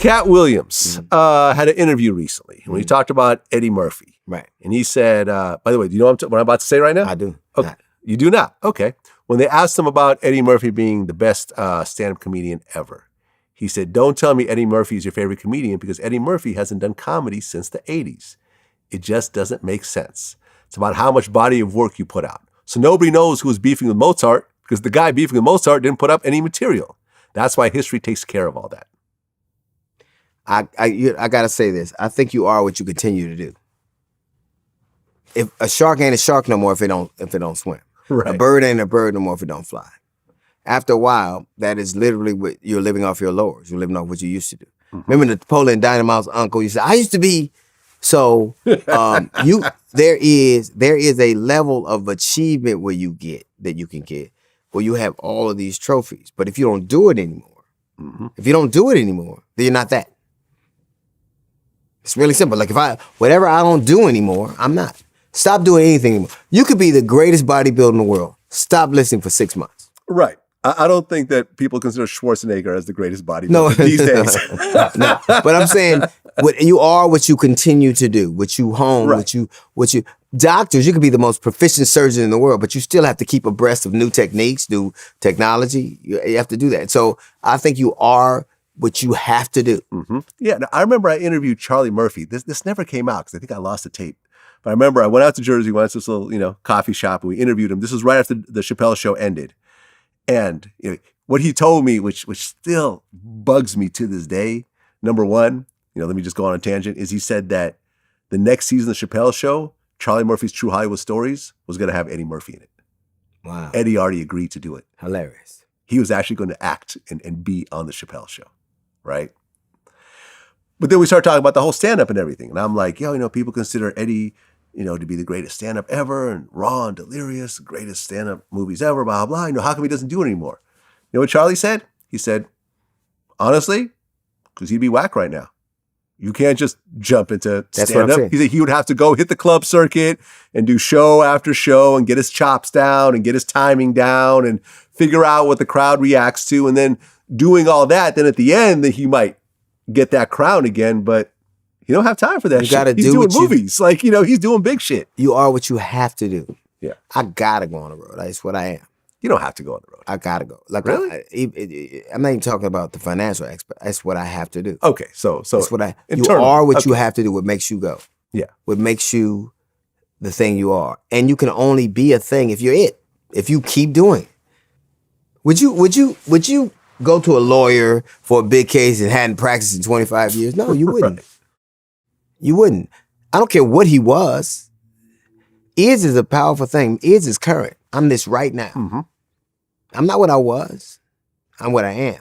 Katt Williams had an interview recently when he talked about Eddie Murphy. Right. And he said, by the way, do you know what I'm about to say right now? I do. Okay. You do now? Okay. When they asked him about Eddie Murphy being the best stand-up comedian ever, he said, don't tell me Eddie Murphy is your favorite comedian because Eddie Murphy hasn't done comedy since the 80s. It just doesn't make sense. It's about how much body of work you put out. So nobody knows who was beefing with Mozart because the guy beefing with Mozart didn't put up any material. That's why history takes care of all that. I got to say this. I think you are what you continue to do. If a shark ain't a shark no more if it don't swim. Right. A bird ain't a bird no more if it don't fly. After a while, that is literally what you're living off your laurels. You're living off what you used to do. Mm-hmm. Remember the Napoleon Dynamite's uncle? You said, I used to be. So there is a level of achievement where you can get, where you have all of these trophies. But if you don't do it anymore, then you're not that. It's really simple. Like whatever I don't do anymore, I'm not. Stop doing anything anymore. You could be the greatest bodybuilder in the world. Stop listening for 6 months. Right. I don't think that people consider Schwarzenegger as the greatest bodybuilder these days. No. But I'm saying you are what you continue to do, what you hone, right. what you doctors, you could be the most proficient surgeon in the world, but you still have to keep abreast of new techniques, new technology. You have to do that. So I think you are what you have to do. Mm-hmm. Yeah. Now, I remember I interviewed Charlie Murphy. This never came out because I think I lost the tape. But I remember I went out to Jersey, went to this little, coffee shop, and we interviewed him. This was right after the Chappelle show ended. And what he told me, which still bugs me to this day, number one, let me just go on a tangent, is he said that the next season of the Chappelle show, Charlie Murphy's True Hollywood Stories, was going to have Eddie Murphy in it. Wow. Eddie already agreed to do it. Hilarious. He was actually going to act and be on the Chappelle show, right? But then we started talking about the whole stand-up and everything. And I'm like, people consider Eddie, to be the greatest stand-up ever, and Raw and Delirious, greatest stand-up movies ever, blah, blah, blah. How come he doesn't do it anymore? You know what Charlie said? He said, honestly, because he'd be whack right now. You can't just jump into stand-up. He said he would have to go hit the club circuit and do show after show and get his chops down and get his timing down and figure out what the crowd reacts to. And then doing all that, then at the end, that he might get that crown again, but you don't have time for that shit. He's doing movies. He's doing big shit. You are what you have to do. Yeah. I gotta go on the road. That's what I am. You don't have to go on the road. I gotta go. Really? I'm not even talking about the financial aspect. That's what I have to do. Okay, so that's what you are what you have to do. What makes you go? Yeah. What makes you the thing you are? And you can only be a thing if you're it. If you keep doing it. Would you go to a lawyer for a big case and hadn't practiced in 25 years? No, you wouldn't. Right. You wouldn't. I don't care what he was. Is a powerful thing. Is current. I'm this right now. Mm-hmm. I'm not what I was. I'm what I am.